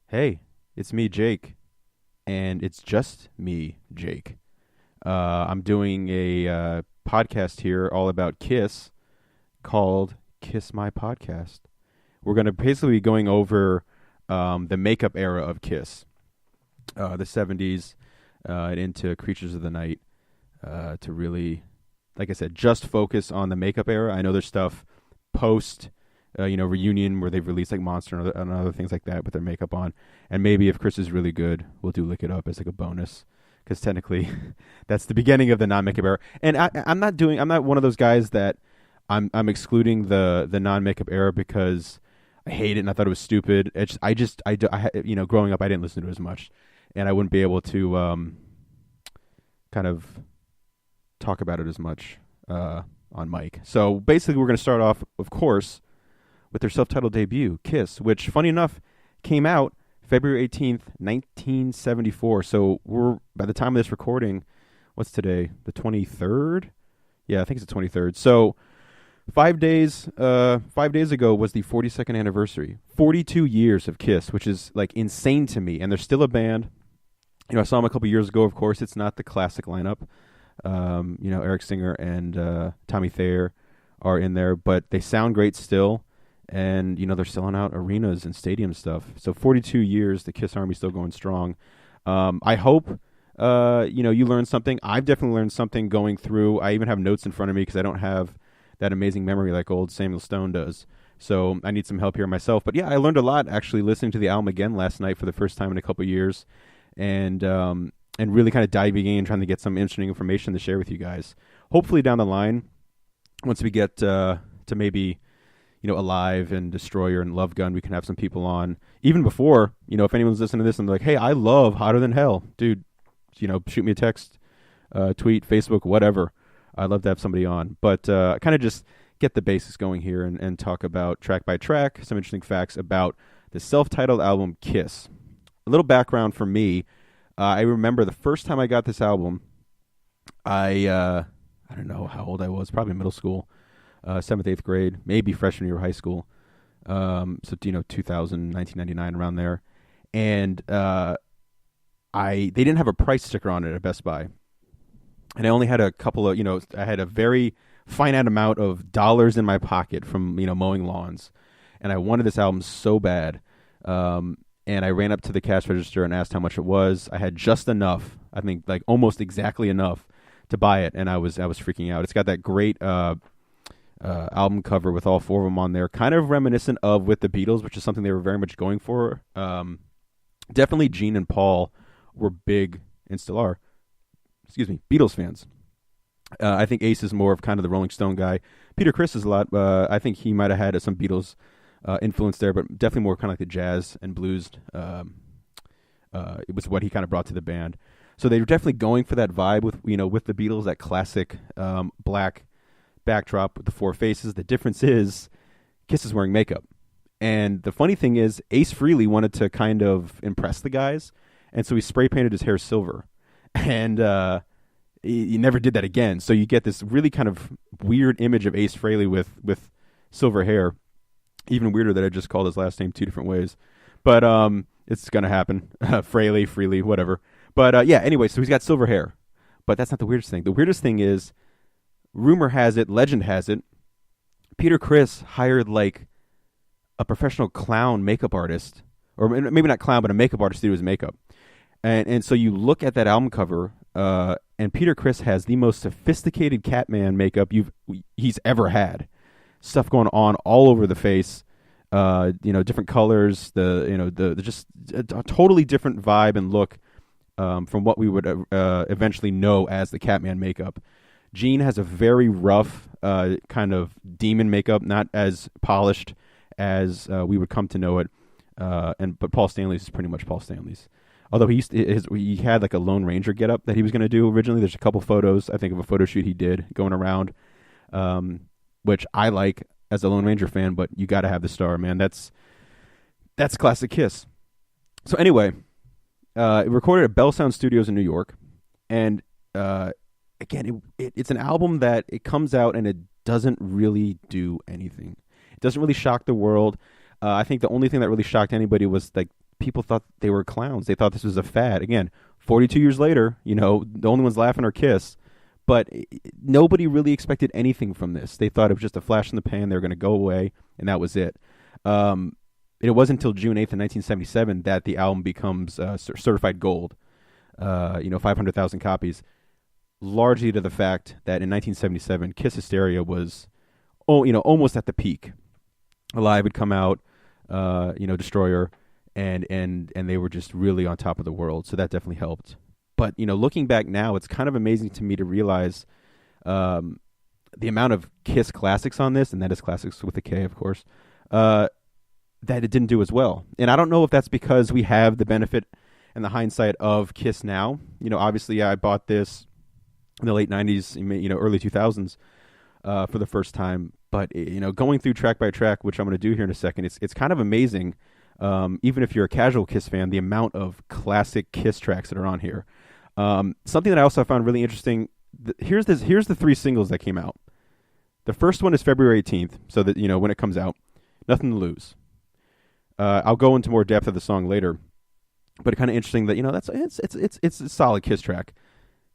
Hey, it's me, Jake, and it's just me, Jake. I'm doing a podcast here all about Kiss called Kiss My Podcast. We're going to basically be going over the makeup era of Kiss, the 70s and into Creatures of the Night to really, like I said, just focus on the makeup era. I know there's stuff post reunion where they've released like Monster and other things like that with their makeup on. And maybe if Chris is really good, we'll do Lick It Up as like a bonus because technically that's the beginning of the non-makeup era. And I'm not one of those guys that I'm excluding the non-makeup era because I hate it and I thought it was stupid. Growing up I didn't listen to it as much, and I wouldn't be able to kind of talk about it as much on mic. So basically, we're going to start off, of course, with their self-titled debut, Kiss, which, funny enough, came out February 18th, 1974. So we're, by the time of this recording, what's today? The 23rd? Yeah, I think it's the 23rd. So 5 days ago was the 42nd anniversary. 42 years of Kiss, which is like insane to me. And they're still a band. I saw them a couple years ago. Of course, it's not the classic lineup. Eric Singer and Tommy Thayer are in there, but they sound great still. And, they're selling out arenas and stadium stuff. So 42 years, the Kiss Army's still going strong. I hope, you learned something. I've definitely learned something going through. I even have notes in front of me because I don't have that amazing memory like old Samuel Stone does. So I need some help here myself. But yeah, I learned a lot actually listening to the album again last night for the first time in a couple of years. And really kind of diving in and trying to get some interesting information to share with you guys. Hopefully down the line, once we get to maybe Alive and Destroyer and Love Gun, we can have some people on. Even before, if anyone's listening to this and they're like, hey, I love Hotter Than Hell. Dude, shoot me a text, tweet, Facebook, whatever. I'd love to have somebody on. But kind of just get the basics going here and talk about track by track, some interesting facts about the self-titled album Kiss. A little background for me. I remember the first time I got this album, I don't know how old I was, probably middle school. 7th, 8th grade, maybe freshman year of high school. 2000, 1999, around there. And they didn't have a price sticker on it at Best Buy. And I only had a couple of, I had a very finite amount of dollars in my pocket from, mowing lawns. And I wanted this album so bad. And I ran up to the cash register and asked how much it was. I had just enough, I think like almost exactly enough to buy it. And I was freaking out. It's got that great album cover with all four of them on there, kind of reminiscent of with the Beatles, which is something they were very much going for. Definitely Gene and Paul were big, and still are, Beatles fans. I think Ace is more of kind of the Rolling Stone guy. Peter Criss is a lot. I think he might have had some Beatles influence there, but definitely more kind of like the jazz and blues. It was what he kind of brought to the band. So they were definitely going for that vibe with the Beatles, that classic black backdrop with the four faces. The difference is Kiss is wearing makeup. And the funny thing is Ace Frehley wanted to kind of impress the guys, and so he spray painted his hair silver. And he never did that again. So you get this really kind of weird image of Ace Frehley with silver hair. Even weirder that I just called his last name two different ways. But it's going to happen. Frehley, whatever. But anyway, so he's got silver hair. But that's not the weirdest thing. The weirdest thing is, rumor has it, legend has it, Peter Criss hired like a professional clown makeup artist, or maybe not clown, but a makeup artist to do his makeup. And so you look at that album cover, and Peter Criss has the most sophisticated Catman makeup he's ever had. Stuff going on all over the face, different colors, the just a totally different vibe and look from what we would eventually know as the Catman makeup. Gene has a very rough kind of demon makeup, not as polished as we would come to know it. But Paul Stanley's is pretty much Paul Stanley's. Although he had like a Lone Ranger getup that he was going to do originally. There's a couple photos, I think, of a photo shoot he did going around, which I like as a Lone Ranger fan. But you got to have the star, man. That's classic Kiss. So anyway, it recorded at Bell Sound Studios in New York, and again, it's an album that it comes out and it doesn't really do anything. It doesn't really shock the world. I think the only thing that really shocked anybody was like people thought they were clowns. They thought this was a fad. Again, 42 years later, the only ones laughing are Kiss. But nobody really expected anything from this. They thought it was just a flash in the pan. They were going to go away, and that was it. It wasn't until June 8th of 1977 that the album becomes certified gold, 500,000 copies, largely to the fact that in 1977, Kiss Hysteria was, almost at the peak. Alive had come out, Destroyer, and they were just really on top of the world. So that definitely helped. But, looking back now, it's kind of amazing to me to realize the amount of Kiss classics on this, and that is classics with a K, of course, that it didn't do as well. And I don't know if that's because we have the benefit and the hindsight of Kiss now. Obviously I bought this in the late 90s, early 2000s for the first time. But, going through track by track, which I'm going to do here in a second, it's kind of amazing, even if you're a casual Kiss fan, the amount of classic Kiss tracks that are on here. Something that I also found really interesting, here's the 3 singles that came out. The first one is February 18th, so that, when it comes out, Nothing to Lose. I'll go into more depth of the song later, but kind of interesting that, it's a solid Kiss track.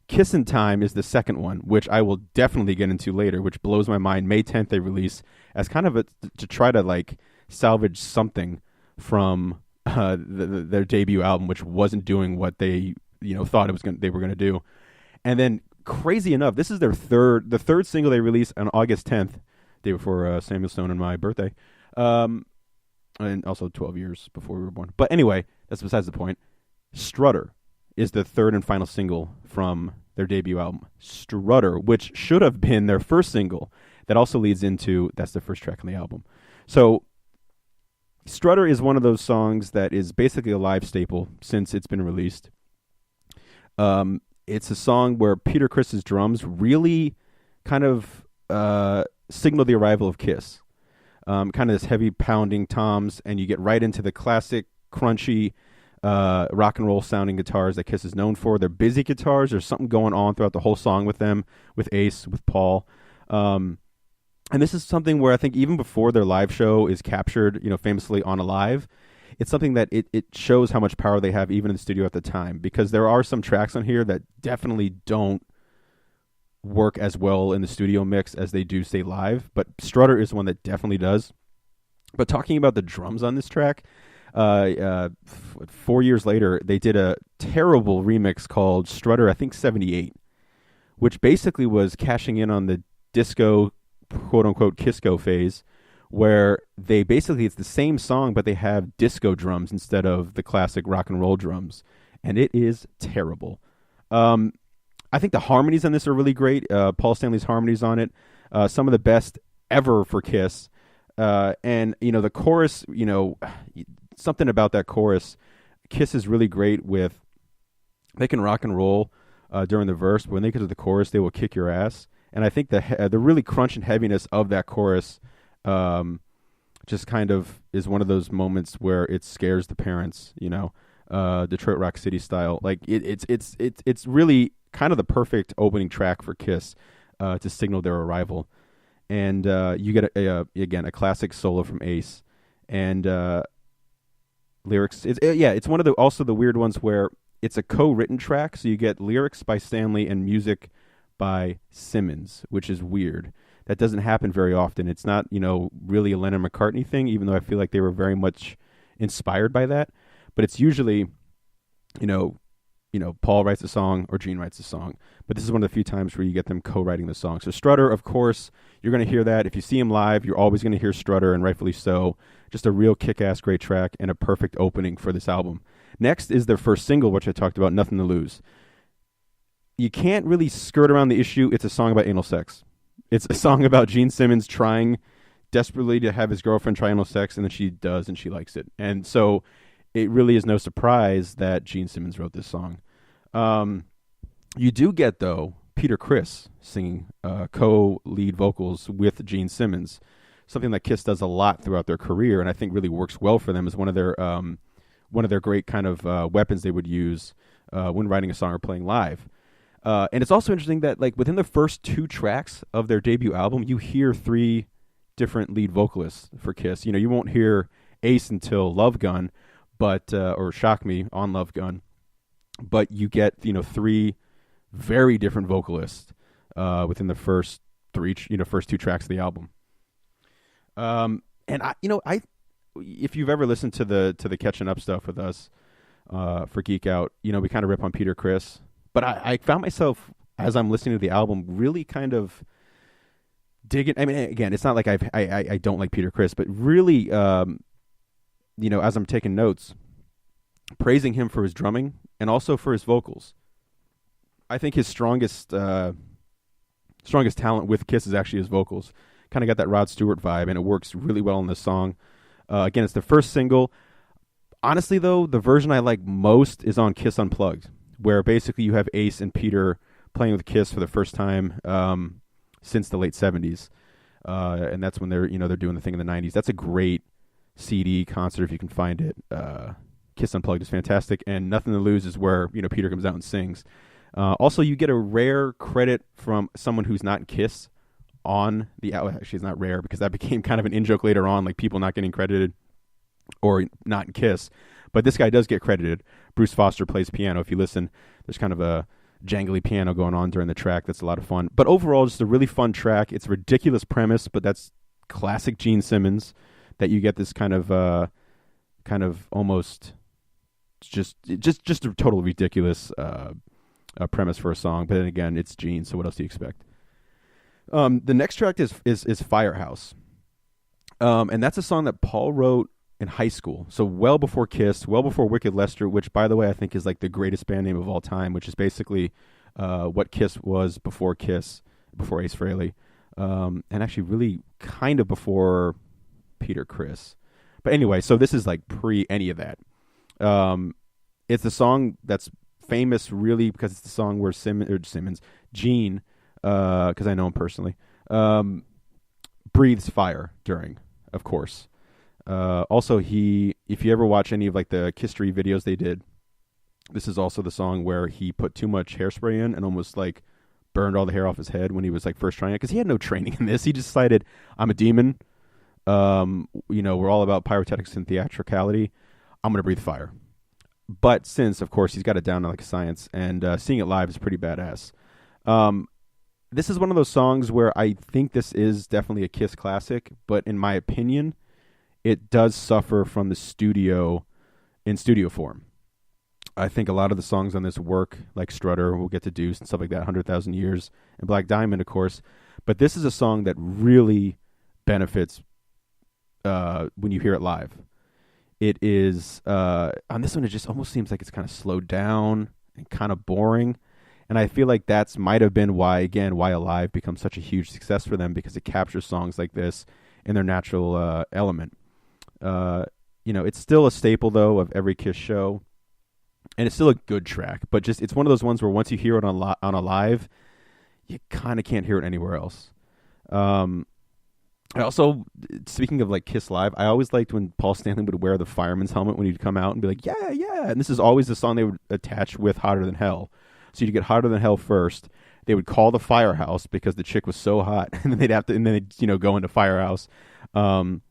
Kiss in Time is the second one, which I will definitely get into later, which blows my mind. May 10th they release as kind of to try to salvage something from their debut album, which wasn't doing what they thought they were going to do. And then, crazy enough, this is the third single they released on August 10th, day before Samuel Stone and my birthday, and also 12 years before we were born. But anyway, that's besides the point. Strutter is the third and final single from their debut album, Strutter, which should have been their first single. That also leads into, that's the first track on the album. So Strutter is one of those songs that is basically a live staple since it's been released. It's a song where Peter Criss's drums really kind of signal the arrival of Kiss. Kind of this heavy pounding toms, and you get right into the classic crunchy rock and roll sounding guitars that Kiss is known for. They're busy guitars. There's something going on throughout the whole song with them, with Ace, with Paul. And this is something where I think even before their live show is captured, famously on Alive, it's something that it shows how much power they have even in the studio at the time, because there are some tracks on here that definitely don't work as well in the studio mix as they do stay live, but Strutter is one that definitely does. But talking about the drums on this track, 4 years later, they did a terrible remix called Strutter, I think 78, which basically was cashing in on the disco, quote-unquote, Kisco phase, where they basically, it's the same song, but they have disco drums instead of the classic rock and roll drums, and it is terrible. I think the harmonies on this are really great. Paul Stanley's harmonies on it, some of the best ever for Kiss. And, the chorus, something about that chorus, Kiss is really great with, they can rock and roll during the verse, but when they get to the chorus, they will kick your ass. And I think the really crunch and heaviness of that chorus just kind of is one of those moments where it scares the parents, Detroit Rock City style. Like it's really kind of the perfect opening track for Kiss to signal their arrival. And you get again a classic solo from Ace and lyrics. It's one of the weird ones where it's a co-written track, so you get lyrics by Stanley and music by Simmons, which is weird. That doesn't happen very often. It's not, really a Lennon McCartney thing, even though I feel like they were very much inspired by that. But it's usually, Paul writes a song or Gene writes a song. But this is one of the few times where you get them co-writing the song. So Strutter, of course, you're going to hear that. If you see him live, you're always going to hear Strutter, and rightfully so. Just a real kick-ass great track and a perfect opening for this album. Next is their first single, which I talked about, Nothing to Lose. You can't really skirt around the issue. It's a song about anal sex. It's a song about Gene Simmons trying desperately to have his girlfriend try anal sex, and then she does, and she likes it. And so it really is no surprise that Gene Simmons wrote this song. You do get, though, Peter Criss singing co-lead vocals with Gene Simmons, something that Kiss does a lot throughout their career, and I think really works well for them as one of their great kind of weapons they would use when writing a song or playing live. And it's also interesting that, like, within the first 2 tracks of their debut album, you hear 3 different lead vocalists for Kiss. You won't hear Ace until Love Gun, but or Shock Me on Love Gun. But you get, three very different vocalists within the first two tracks of the album. And I if you've ever listened to the catching up stuff with us for Geek Out, we kind of rip on Peter Criss, but I found myself as I'm listening to the album really kind of digging. I mean, again, it's not like I don't like Peter Criss, but really, as I'm taking notes, praising him for his drumming and also for his vocals. I think his strongest talent with Kiss is actually his vocals. Kind of got that Rod Stewart vibe, and it works really well in this song. Again, it's the first single. Honestly, though, the version I like most is on Kiss Unplugged, where basically you have Ace and Peter playing with Kiss for the first time since the late 70s. And that's when they're doing the thing in the 90s. That's a great CD concert if you can find it. Kiss Unplugged is fantastic, and Nothing to Lose is where Peter comes out and sings. Also, you get a rare credit from someone who's not in Kiss on the album. Actually, it's not rare because that became kind of an in-joke later on, like people not getting credited or not in Kiss. But this guy does get credited. Bruce Foster plays piano. If you listen, there's kind of a jangly piano going on during the track. That's a lot of fun. But overall, just a really fun track. It's a ridiculous premise, but that's classic Gene Simmons, that you get this kind of almost just a total ridiculous premise for a song. But then again, it's Gene, so what else do you expect? The next track is Firehouse. And that's a song that Paul wrote in high school. So well before Kiss, well before Wicked Lester, which, by the way, I think is like the greatest band name of all time, which is basically what Kiss was before Kiss, before Ace Frehley. And actually really kind of before Peter Criss. But anyway, so this is like pre any of that. It's a song that's famous really because it's the song where Gene, because I know him personally, breathes fire during, of course. Also, if you ever watch any of like the Kisstory videos they did, this is also the song where he put too much hairspray in and almost like burned all the hair off his head when he was like first trying it, because he had no training in this. He just decided, I'm a demon. We're all about pyrotechnics and theatricality. I'm going to breathe fire. But since, of course, he's got it down to like a science, and seeing it live is pretty badass. This is one of those songs where I think this is definitely a Kiss classic, but in my opinion, it does suffer from the studio form. I think a lot of the songs on this work, like Strutter, we'll get to Deuce and stuff like that, 100,000 Years, and Black Diamond, of course. But this is a song that really benefits when you hear it live. It is, on this one, it just almost seems like it's kind of slowed down and kind of boring. And I feel like that's might have been why Alive becomes such a huge success for them, because it captures songs like this in their natural element. It's still a staple, though, of every Kiss show. And it's still a good track, but just it's one of those ones where once you hear it on Alive, you kind of can't hear it anywhere else. I also, speaking of like Kiss Live, I always liked when Paul Stanley would wear the fireman's helmet when he'd come out and be like, yeah, yeah. And this is always the song they would attach with Hotter Than Hell. So you'd get Hotter Than Hell first. They would call the Firehouse because the chick was so hot, and then they'd go into Firehouse. And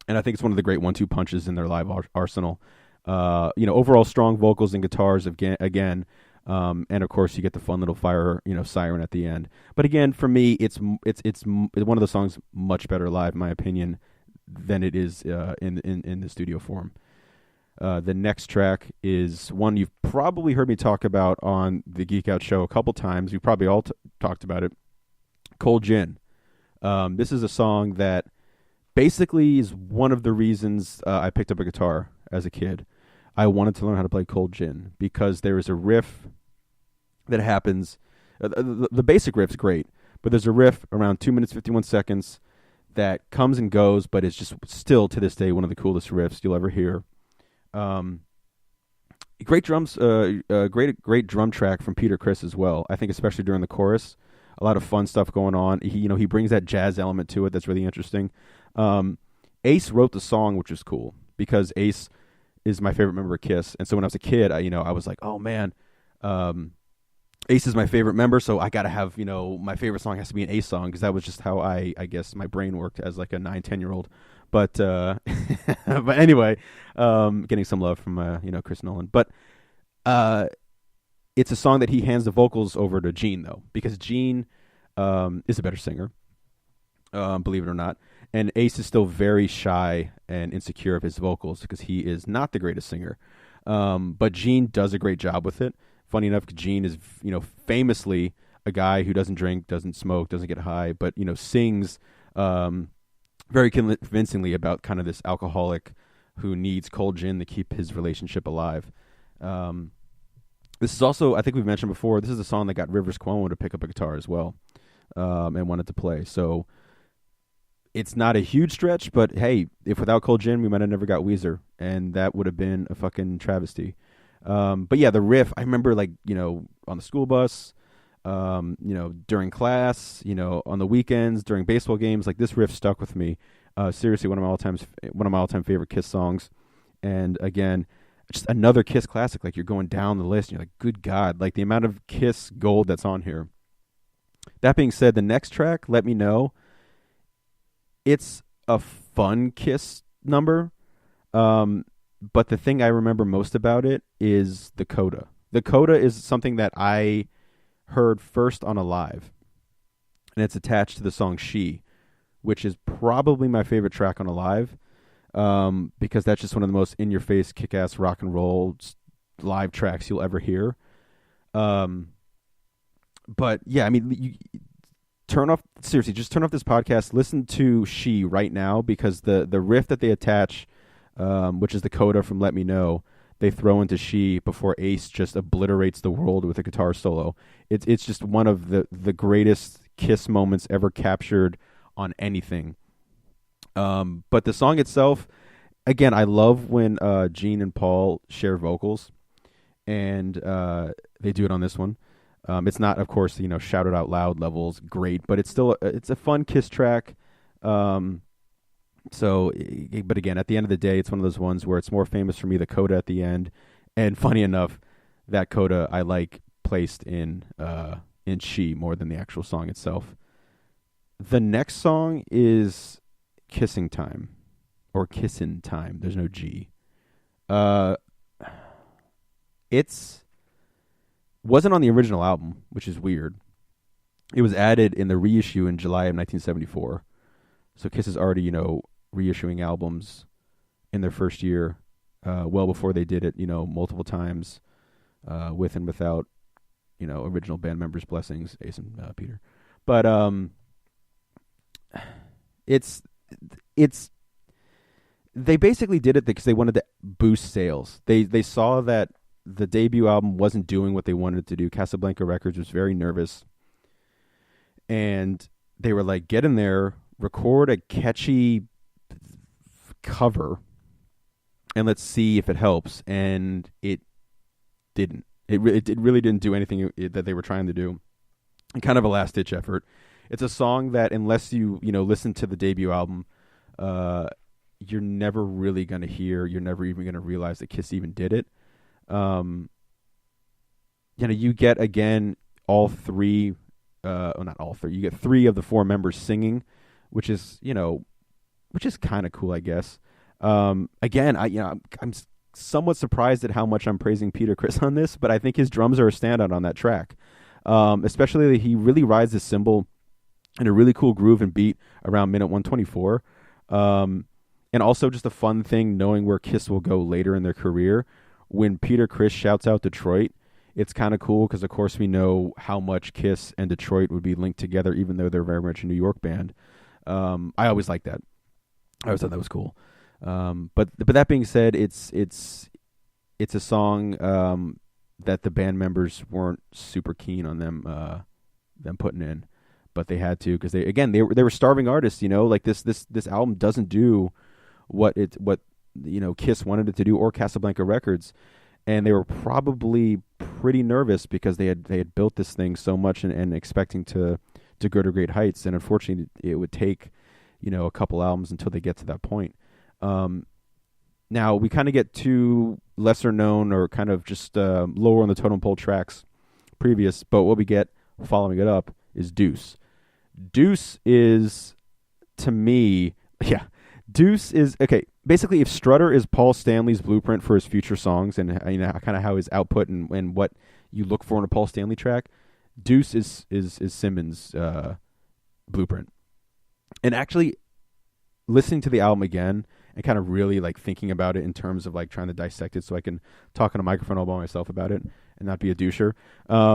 I think it's one of the great 1-2 punches in their live arsenal. Overall strong vocals and guitars again. And of course you get the fun little fire, siren at the end. But again, for me, it's one of the songs much better live, in my opinion, than it is in the studio form. The next track is one you've probably heard me talk about on the Geek Out show a couple times. You've probably all talked about it. Cold Gin. This is a song that basically is one of the reasons I picked up a guitar as a kid. I wanted to learn how to play Cold Gin because there is a riff that happens. The basic riff's great, but there's a riff around 2 minutes, 51 seconds that comes and goes, but it's just still to this day one of the coolest riffs you'll ever hear. Great drums, great drum track from Peter Criss as well. I think especially during the chorus, a lot of fun stuff going on. He brings that jazz element to it that's really interesting. Ace wrote the song, which is cool because Ace is my favorite member of Kiss, and so when I was a kid, I was like, oh man, Ace is my favorite member, so I gotta have my favorite song has to be an Ace song, because that was just how I guess my brain worked as like a 9-10 year old. But but anyway, getting some love from Chris Nolan. But it's a song that he hands the vocals over to Gene though, because Gene is a better singer, believe it or not. And Ace is still very shy and insecure of his vocals because he is not the greatest singer. But Gene does a great job with it. Funny enough, Gene is, famously a guy who doesn't drink, doesn't smoke, doesn't get high, but, sings very convincingly about kind of this alcoholic who needs cold gin to keep his relationship alive. This is also, I think we've mentioned before, this is a song that got Rivers Cuomo to pick up a guitar as well, and wanted to play. So it's not a huge stretch, but hey, if without Cold Gin, we might have never got Weezer, and that would have been a fucking travesty. But yeah, the riff, I remember on the school bus, during class, on the weekends, during baseball games, like this riff stuck with me. Seriously, one of my all-time favorite Kiss songs. And again, just another Kiss classic. Like you're going down the list and you're like, good God, like the amount of Kiss gold that's on here. That being said, the next track, Let Me Know, it's a fun Kiss number. But the thing I remember most about it is the coda. The coda is something that I heard first on a live, and it's attached to the song She, which is probably my favorite track on a live, because that's just one of the most in-your-face, kick-ass rock and roll live tracks you'll ever hear. But yeah, I mean, just turn off this podcast, listen to She right now, because the riff that they attach, which is the coda from Let Me Know, they throw into She before Ace just obliterates the world with a guitar solo. It's just one of the greatest Kiss moments ever captured on anything. But the song itself, again, I love when Gene and Paul share vocals, and they do it on this one. It's not, of course, shout it out loud levels great, but it's still it's a fun Kiss track. So, but again, at the end of the day, it's one of those ones where it's more famous for me, the coda at the end. And funny enough, that coda I like placed in She more than the actual song itself. The next song is Kissing Time, or Kissin' Time. There's no G. It's wasn't on the original album, which is weird. It was added in the reissue in July of 1974. So Kiss is already, reissuing albums in their first year, well before they did it, multiple times, with and without, original band members' blessings, Ace and Peter. But it's they basically did it because they wanted to boost sales. They saw that the debut album wasn't doing what they wanted it to do. Casablanca Records was very nervous, and they were like, get in there, record a catchy cover, and let's see if it helps. And it didn't. It really didn't do anything that they were trying to do. And kind of a last-ditch effort. It's a song that, unless you listen to the debut album, you're never really going to hear. You're never even going to realize that Kiss even did it. You get, again, all three, not all three, you get three of the four members singing, which is kind of cool, I guess. Again, I'm somewhat surprised at how much I'm praising Peter Criss on this, but I think his drums are a standout on that track. Especially he really rides the cymbal in a really cool groove and beat around minute 124. And also just a fun thing, knowing where Kiss will go later in their career. When Peter Criss shouts out Detroit, it's kind of cool because, of course, we know how much Kiss and Detroit would be linked together, even though they're very much a New York band. I always liked that. I always thought that was cool. But that being said, it's a song that the band members weren't super keen on them putting in, but they had to because they were starving artists. Like this album doesn't do what Kiss wanted it to do, or Casablanca Records, and they were probably pretty nervous because they had built this thing so much and expecting to go to great heights, and unfortunately it would take a couple albums until they get to that point. Now we kind of get two lesser known or kind of just lower on the totem pole tracks previous, but what we get following it up is Deuce. Deuce is, to me, Deuce is okay. Basically, if Strutter is Paul Stanley's blueprint for his future songs and kind of how his output and what you look for in a Paul Stanley track, Deuce is Simmons' blueprint. And actually, listening to the album again and kind of really like thinking about it in terms of like trying to dissect it, so I can talk on a microphone all by myself about it and not be a doucher. A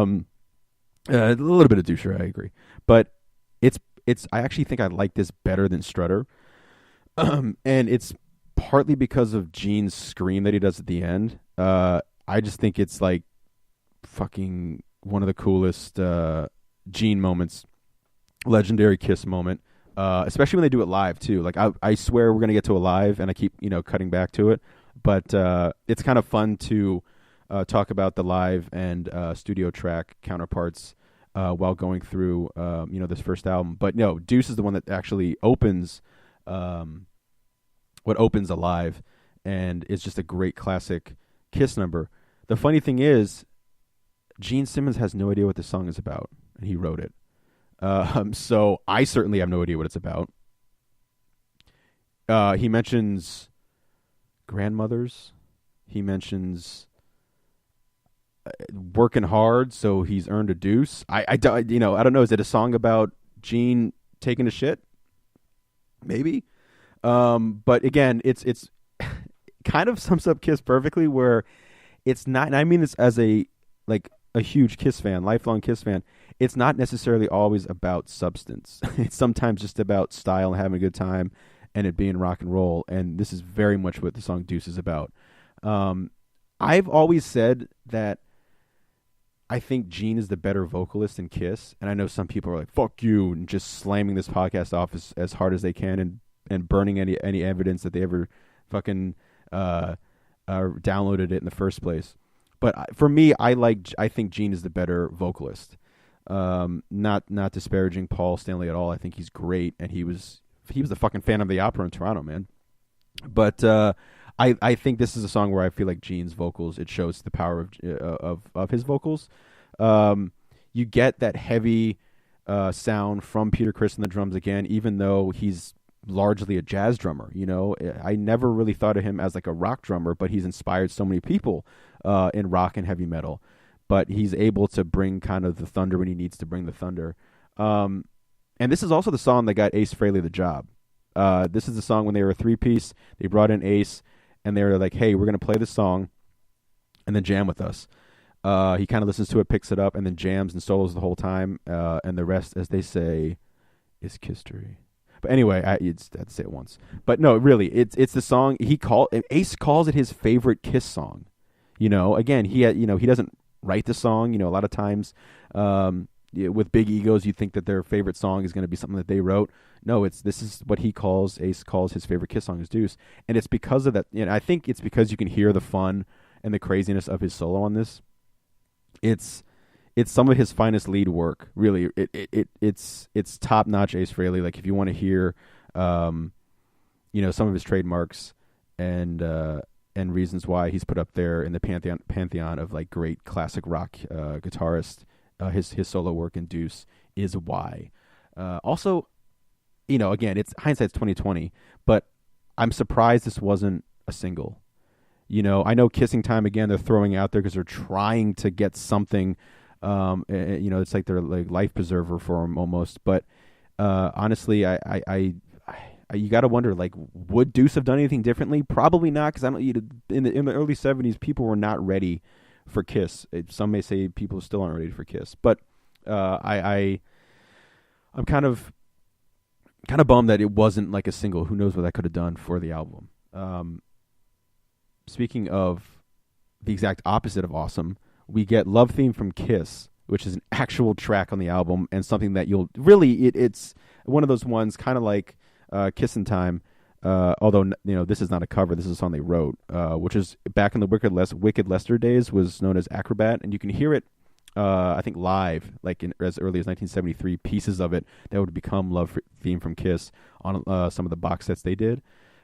little bit of doucher, I agree, but it's. I actually think I like this better than Strutter. And it's partly because of Gene's scream that he does at the end. I just think it's like fucking one of the coolest Gene moments, legendary Kiss moment. Especially when they do it live too. Like I swear we're gonna get to a live, and I keep cutting back to it, but it's kind of fun to talk about the live and studio track counterparts while going through this first album. But no, Deuce is the one that actually opens. What opens Alive, and it's just a great classic Kiss number. The funny thing is, Gene Simmons has no idea what this song is about, and he wrote it. So I certainly have no idea what it's about. He mentions grandmothers. He mentions working hard, so he's earned a deuce. I don't know. Is it a song about Gene taking a shit? Maybe. But again, it's kind of sums up Kiss perfectly, where it's not, and I mean this as a huge Kiss fan, lifelong Kiss fan, it's not necessarily always about substance. It's sometimes just about style and having a good time and it being rock and roll. And this is very much what the song Deuce is about. I've always said that I think Gene is the better vocalist in Kiss. And I know some people are like, fuck you, and just slamming this podcast off as hard as they can and burning any evidence that they ever fucking downloaded it in the first place. But for me, I think Gene is the better vocalist. Not disparaging Paul Stanley at all. I think he's great, and he was the fucking Phantom of the Opera in Toronto, man. But I think this is a song where I feel like Gene's vocals, it shows the power of his vocals. You get that heavy sound from Peter Criss on the drums again, even though he's largely a jazz drummer. I never really thought of him as like a rock drummer, but he's inspired so many people in rock and heavy metal. But he's able to bring kind of the thunder when he needs to bring the thunder. And this is also the song that got Ace Frehley the job. This is the song when they were a three-piece. They brought in Ace, and they were like, hey, we're going to play this song and then jam with us. He kind of listens to it, picks it up, and then jams and solos the whole time. And the rest, as they say, is Kisstory. But anyway, I had to say it once. But no, really, it's the song Ace calls it his favorite Kiss song. Again, he doesn't write the song. A lot of times with big egos, you think that their favorite song is going to be something that they wrote. No, this is what Ace calls his favorite Kiss song is Deuce. And it's because of that. I think it's because you can hear the fun and the craziness of his solo on this. It's some of his finest lead work, really. It's top notch Ace Frehley. Like, if you want to hear some of his trademarks and reasons why he's put up there in the pantheon of like great classic rock guitarists, his solo work in Deuce is why. Also, again, it's hindsight's 2020, but I'm surprised this wasn't a single. I know Kissing Time, again, they're throwing out there because they're trying to get something. It's like they're like life preserver for him almost. But honestly, I you got to wonder, like, would Deuce have done anything differently? Probably not, because I don't. In the early '70s, people were not ready for Kiss. Some may say people still aren't ready for Kiss, but I'm kind of bummed that it wasn't like a single. Who knows what that could have done for the album. Speaking of the exact opposite of awesome, we get Love Theme from Kiss, which is an actual track on the album, and something that you'll really it's one of those ones, kind of like Kissin' Time, although this is not a cover. This is a song they wrote, which is back in the Wicked Lester days, was known as Acrobat, and you can hear it I think live, like as early as 1973, pieces of it that would become Love Theme from Kiss on some of the box sets they did.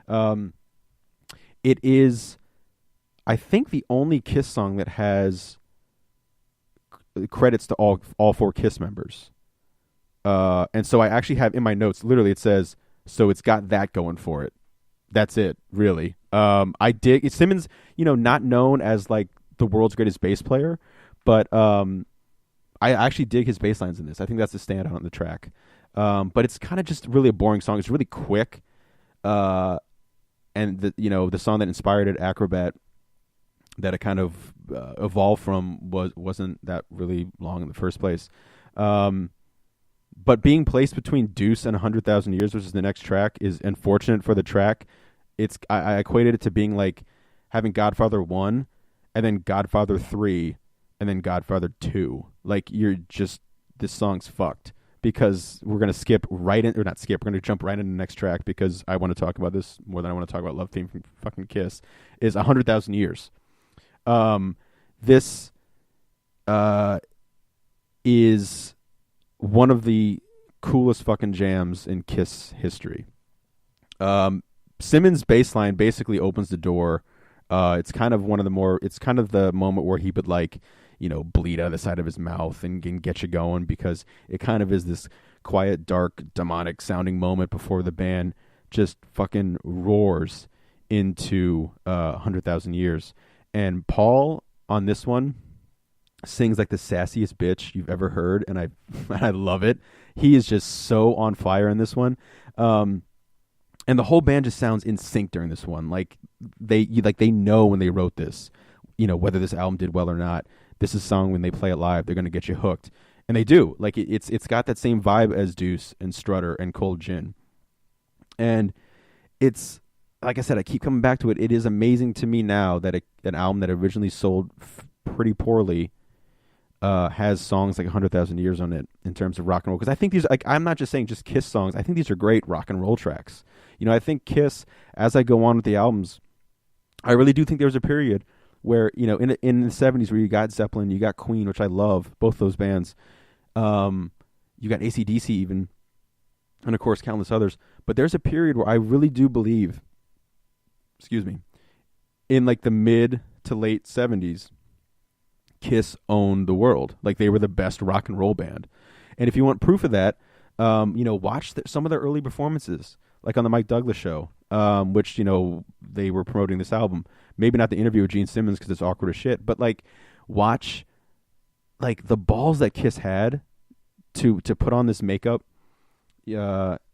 It is, I think, the only Kiss song that has credits to all four Kiss members. And so I actually have in my notes, literally it says, so it's got that going for it. That's it, really. I dig Simmons, not known as like the world's greatest bass player, but I actually dig his bass lines in this. I think that's the standout on the track. But it's kind of just really a boring song. It's really quick. And the song that inspired it, Acrobat, that it kind of evolved from wasn't that really long in the first place. But being placed between Deuce and 100,000 Years, which is the next track, is unfortunate for the track. I equated it to being like having Godfather 1 and then Godfather 3 and then Godfather 2. Like, this song's fucked because we're going to skip right in, or not skip, we're going to jump right into the next track because I want to talk about this more than I want to talk about Love Theme from fucking Kiss, is 100,000 Years. This is one of the coolest fucking jams in Kiss history. Simmons' bass line basically opens the door. It's kind of the moment where he would bleed out of the side of his mouth and get you going, because it kind of is this quiet, dark, demonic sounding moment before the band just fucking roars into 100,000 Years. And Paul on this one sings like the sassiest bitch you've ever heard, and I love it. He is just so on fire in this one. And the whole band just sounds in sync during this one. Like they know when they wrote this, whether this album did well or not. This is a song when they play it live, they're going to get you hooked. And they do. Like it's got that same vibe as Deuce and Strutter and Cold Gin. And it's, like I said, I keep coming back to it. It is amazing to me now that an album that originally sold pretty poorly has songs like 100,000 Years on it in terms of rock and roll. Because I think these, I'm not just saying just Kiss songs. I think these are great rock and roll tracks. I think Kiss, as I go on with the albums, I really do think there was a period where, in the 70s where you got Zeppelin, you got Queen, which I love, both those bands. You got AC/DC even, and of course countless others. But there's a period where I really do believe, in like the mid to late 70s, Kiss owned the world. Like they were the best rock and roll band. And if you want proof of that, watch some of their early performances, like on the Mike Douglas show, which, they were promoting this album. Maybe not the interview with Gene Simmons because it's awkward as shit, but watch the balls that Kiss had to put on this makeup,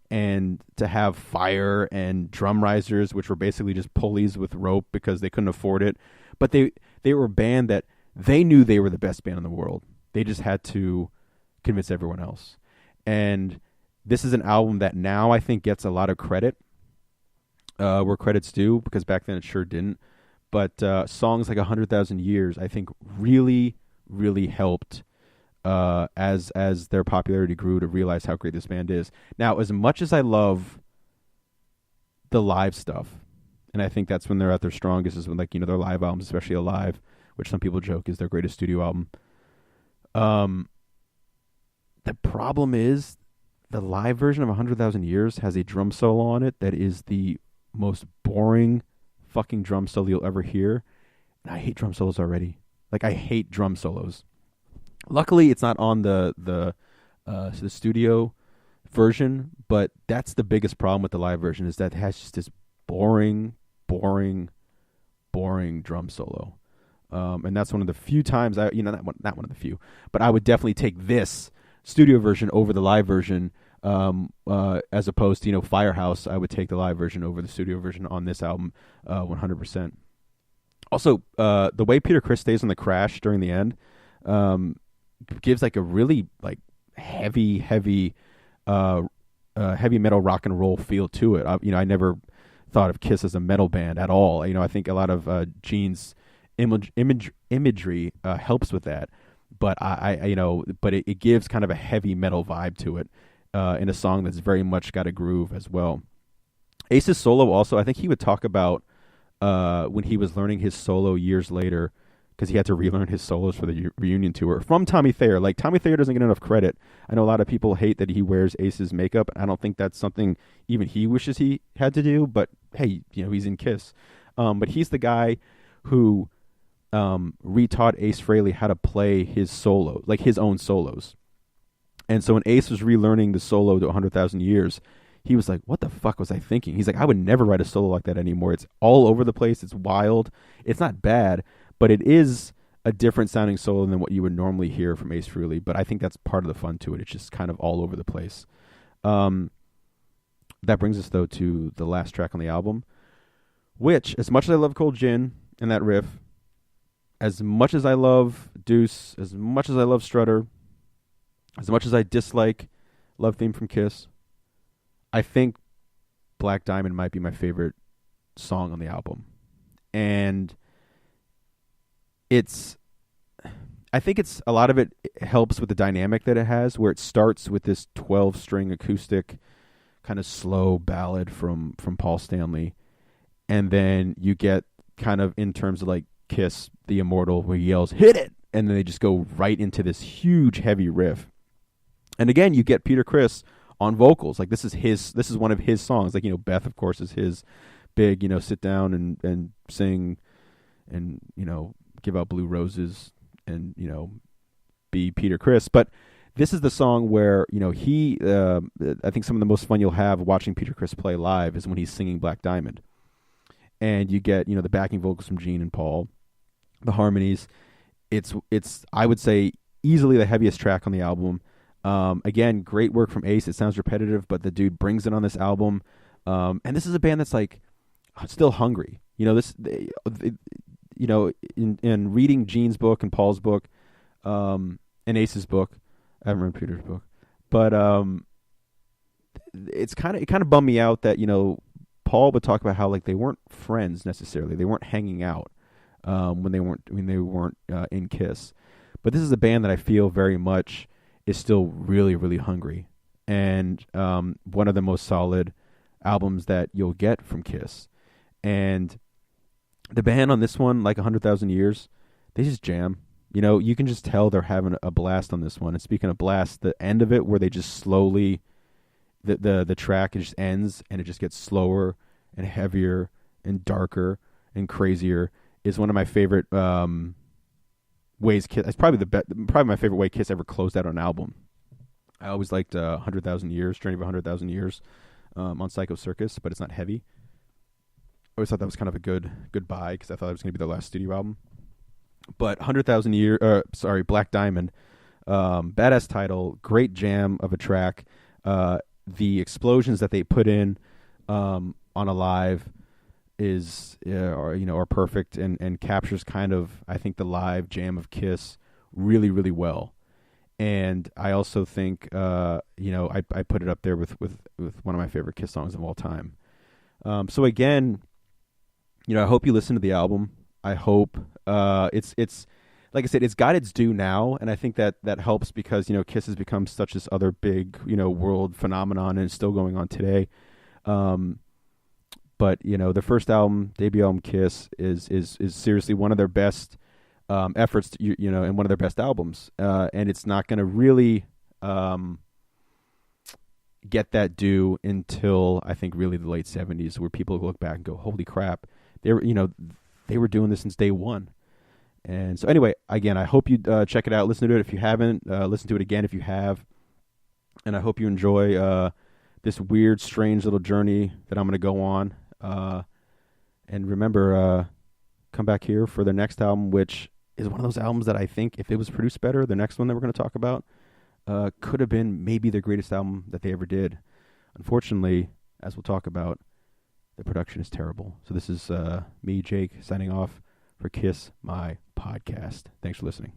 and to have fire and drum risers, which were basically just pulleys with rope because they couldn't afford it. But they were a band that they knew they were the best band in the world. They just had to convince everyone else. And this is an album that now I think gets a lot of credit, where credit's due, because back then it sure didn't. But songs like 100,000 Years, I think, really, really helped as their popularity grew to realize how great this band is. Now, as much as I love the live stuff, and I think that's when they're at their strongest, is when their live albums, especially Alive, which some people joke is their greatest studio album. The problem is the live version of 100,000 Years has a drum solo on it that is the most boring fucking drum solo you'll ever hear. And I hate drum solos already. I hate drum solos. Luckily, it's not on the studio version, but that's the biggest problem with the live version, is that it has just this boring drum solo. And that's one of the few times not one of the few, but I would definitely take this studio version over the live version, as opposed to, Firehouse. I would take the live version over the studio version on this album, 100%. Also, the way Peter Criss stays on the crash during the end, gives a really heavy metal rock and roll feel to it. I never thought of Kiss as a metal band at all. I think a lot of Gene's imagery helps with that, but it gives kind of a heavy metal vibe to it, in a song that's very much got a groove as well. Ace's solo also, I think he would talk about when he was learning his solo years later, because he had to relearn his solos for the reunion tour from Tommy Thayer. Tommy Thayer doesn't get enough credit. I know a lot of people hate that he wears Ace's makeup. I don't think that's something even he wishes he had to do, but hey, he's in Kiss. But he's the guy who retaught Ace Frehley how to play his solo, his own solos. And so when Ace was relearning the solo to 100,000 Years, he was like, what the fuck was I thinking? He's like, I would never write a solo like that anymore. It's all over the place. It's wild. It's not bad, but it is a different sounding solo than what you would normally hear from Ace Frehley. But I think that's part of the fun to it. It's just kind of all over the place. That brings us, though, to the last track on the album, which, as much as I love Cold Gin and that riff, as much as I love Deuce, as much as I love Strutter, as much as I dislike Love Theme from Kiss, I think Black Diamond might be my favorite song on the album. And I think it's a lot of it helps with the dynamic that it has, where it starts with this 12-string acoustic kind of slow ballad from Paul Stanley, and then you get kind of in terms of like Kiss the Immortal, where he yells "hit it," and then they just go right into this huge heavy riff. And again, you get Peter Criss on vocals. Like this is one of his songs. Like, Beth, of course, is his big, sit down and sing and, give out blue roses and, be Peter Criss. But this is the song where, he, I think some of the most fun you'll have watching Peter Criss play live is when he's singing Black Diamond. And you get, the backing vocals from Gene and Paul, the harmonies. It's I would say easily the heaviest track on the album. Again, great work from Ace. It sounds repetitive, but the dude brings it on this album. And this is a band that's like still hungry. In reading Gene's book and Paul's book, and Ace's book, I haven't read Peter's book, but it kind of bummed me out that Paul would talk about how like they weren't friends necessarily. They weren't hanging out when they weren't in Kiss. But this is a band that I feel very much is still really, really hungry, and one of the most solid albums that you'll get from Kiss. And the band on this one, like 100,000 Years, they just jam. You can just tell they're having a blast on this one. And speaking of blast, the end of it where they just slowly, the track, it just ends and it just gets slower and heavier and darker and crazier, is one of my favorite ways Kiss. It's probably probably my favorite way Kiss ever closed out an album. I always liked 100,000 Years, Journey of 100,000 Years on Psycho Circus, but it's not heavy. I always thought that was kind of a good buy because I thought it was going to be their last studio album. But Black Diamond, badass title, great jam of a track. The explosions that they put in on Alive are perfect and captures kind of, I think, the live jam of Kiss really, really well. And I also think I put it up there with one of my favorite Kiss songs of all time. So again, I hope you listen to the album. I hope it's like I said, it's got its due now, and I think that helps because Kiss has become such this other big world phenomenon, and it's still going on today. But the first album, debut album, Kiss is seriously one of their best efforts, and one of their best albums, and it's not going to really get that due until I think really the late 70s, where people look back and go, "Holy crap, they were doing this since day one." And so anyway, again, I hope you check it out, listen to it if you haven't, listen to it again if you have, and I hope you enjoy this weird, strange little journey that I'm going to go on. And remember, come back here for the next album, which is one of those albums that I think if it was produced better, the next one that we're going to talk about could have been maybe the greatest album that they ever did. Unfortunately, as we'll talk about, the production is terrible. So this is me, Jake, signing off for Kiss My Podcast. Thanks for listening.